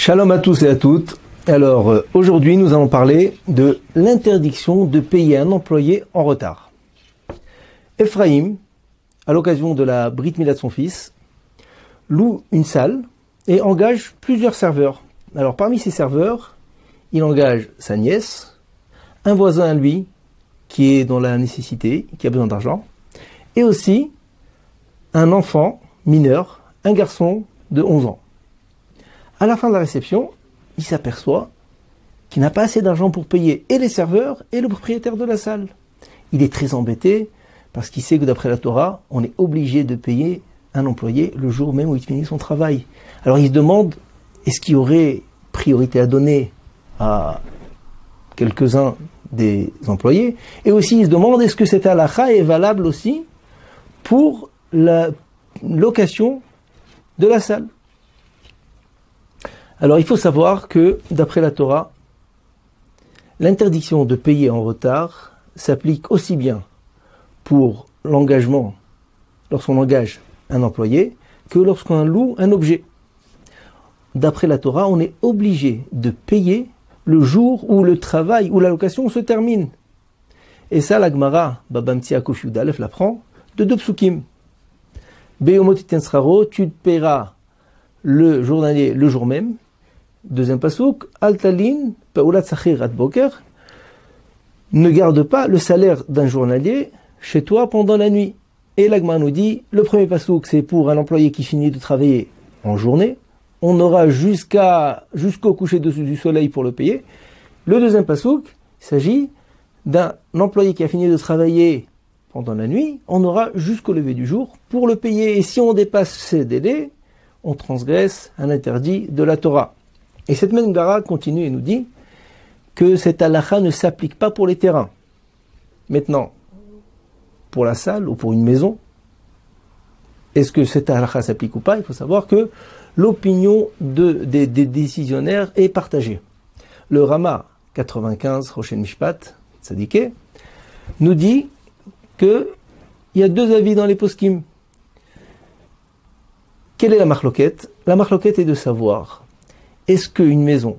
Shalom à tous et à toutes. Alors aujourd'hui nous allons parler de l'interdiction de payer un employé en retard. Ephraim, à l'occasion de la Brit Mila de son fils, loue une salle et engage plusieurs serveurs. Alors parmi ces serveurs, il engage sa nièce, un voisin à lui qui est dans la nécessité, qui a besoin d'argent, et aussi un enfant mineur, un garçon de 11 ans. À la fin de la réception, il s'aperçoit qu'il n'a pas assez d'argent pour payer et les serveurs et le propriétaire de la salle. Il est très embêté parce qu'il sait que d'après la Torah, on est obligé de payer un employé le jour même où il finit son travail. Alors il se demande, est-ce qu'il y aurait priorité à donner à quelques-uns des employés? Et aussi il se demande, est-ce que cette halakha est valable aussi pour la location de la salle? Alors il faut savoir que, d'après la Torah, l'interdiction de payer en retard s'applique aussi bien pour l'engagement, lorsqu'on engage un employé, que lorsqu'on loue un objet. D'après la Torah, on est obligé de payer le jour où le travail ou la location se termine. Et ça, la Gemara, Baba Metzia Kof Yud Aleph, l'apprend de deux psukim. Beyomot iten sraro, tu paieras le journalier le jour même. Deuxième pasuk, Altalin, Paulat Sachir at Boker, ne garde pas le salaire d'un journalier chez toi pendant la nuit. Et l'Agma nous dit, le premier pasuk, c'est pour un employé qui finit de travailler en journée. On aura jusqu'au coucher du soleil pour le payer. Le deuxième pasuk, il s'agit d'un employé qui a fini de travailler pendant la nuit. On aura jusqu'au lever du jour pour le payer. Et si on dépasse ces délais, on transgresse un interdit de la Torah. Et cette même Gemara continue et nous dit que cette halakha ne s'applique pas pour les terrains. Maintenant, pour la salle ou pour une maison, est-ce que cette halakha s'applique ou pas? Il faut savoir que l'opinion des décisionnaires est partagée. Le Rama 95, Rochen Mishpat, Tzadiké, nous dit qu'il y a deux avis dans les poskim. Quelle est la marloquette? La marloquette est de savoir, est-ce qu'une maison,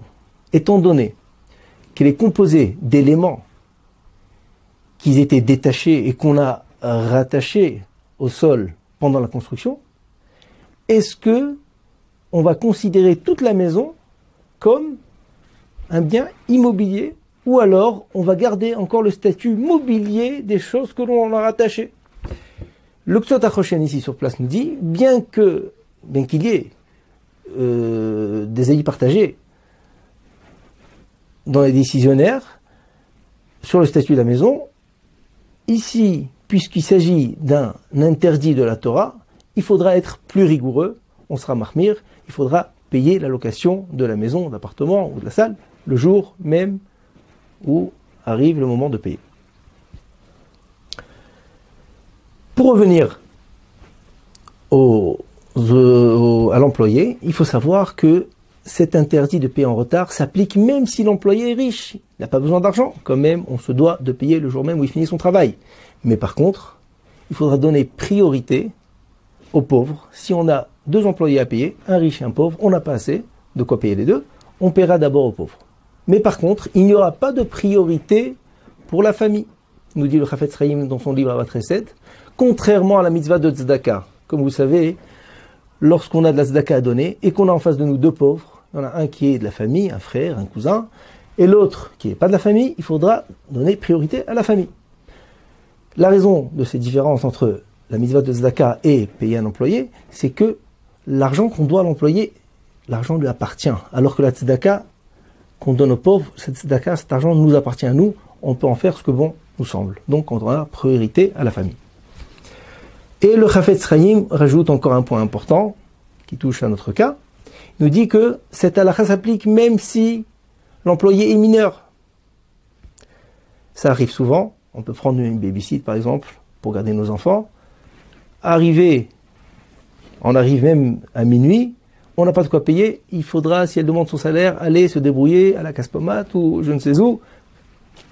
étant donné qu'elle est composée d'éléments qui étaient détachés et qu'on a rattachés au sol pendant la construction, est-ce que on va considérer toute la maison comme un bien immobilier, ou alors on va garder encore le statut mobilier des choses que l'on a rattachées? Le Ktsot HaChoshen ici sur place nous dit, bien qu'il y ait des avis partagés dans les décisionnaires sur le statut de la maison, ici, puisqu'il s'agit d'un interdit de la Torah, il faudra être plus rigoureux, on sera mahmir, il faudra payer la location de la maison, d'appartement ou de la salle le jour même où arrive le moment de payer. Pour revenir à l'employé, il faut savoir que cet interdit de payer en retard s'applique même si l'employé est riche. Il n'a pas besoin d'argent. Quand même, on se doit de payer le jour même où il finit son travail. Mais par contre, il faudra donner priorité aux pauvres. Si on a deux employés à payer, un riche et un pauvre, on n'a pas assez de quoi payer les deux, on paiera d'abord aux pauvres. Mais par contre, il n'y aura pas de priorité pour la famille. Nous dit le Chafetz Chaim dans son livre Avat Chesed, contrairement à la mitzvah de Tzedaka. Comme vous savez, lorsqu'on a de la tzedaka à donner et qu'on a en face de nous deux pauvres, il y en a un qui est de la famille, un frère, un cousin, et l'autre qui n'est pas de la famille, il faudra donner priorité à la famille. La raison de ces différences entre la mitzvah de tzedaka et payer un employé, c'est que l'argent qu'on doit à l'employé, l'argent lui appartient, alors que la tzedaka qu'on donne aux pauvres, cette tzedaka, cet argent nous appartient à nous, on peut en faire ce que bon nous semble. Donc on doit priorité à la famille. Et le Chafetz Chaim rajoute encore un point important, qui touche à notre cas. Il nous dit que cette halakha s'applique même si l'employé est mineur. Ça arrive souvent, on peut prendre une babysit par exemple, pour garder nos enfants. On arrive même à minuit, on n'a pas de quoi payer, il faudra, si elle demande son salaire, aller se débrouiller à la Caspomat ou je ne sais où,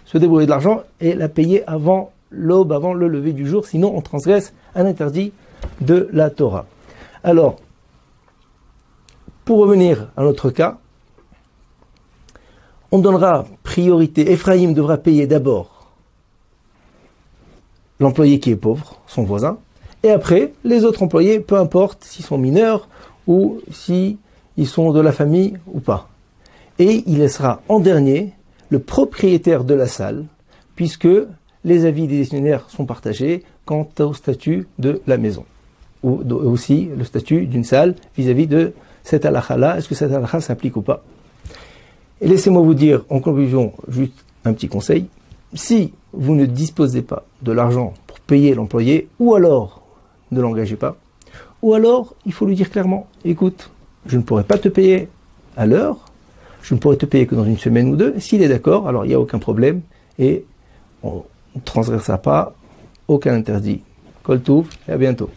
se débrouiller de l'argent et la payer avant l'aube, avant le lever du jour, sinon on transgresse un interdit de la Torah. Alors, pour revenir à notre cas, on donnera priorité, Ephraïm devra payer d'abord l'employé qui est pauvre, son voisin, et après, les autres employés, peu importe s'ils sont mineurs ou s'ils sont de la famille ou pas. Et il laissera en dernier le propriétaire de la salle, puisque les avis des décisionnaires sont partagés quant au statut de la maison, ou aussi le statut d'une salle vis-à-vis de cette halakha-là, est-ce que cette halakha s'applique ou pas. Et laissez-moi vous dire, en conclusion, juste un petit conseil, si vous ne disposez pas de l'argent pour payer l'employé, ou alors ne l'engagez pas, ou alors il faut lui dire clairement, écoute, je ne pourrai pas te payer à l'heure, je ne pourrai te payer que dans une semaine ou deux, s'il est d'accord, alors il n'y a aucun problème, et on ne transgressera pas aucun interdit. Kol Touv, et à bientôt.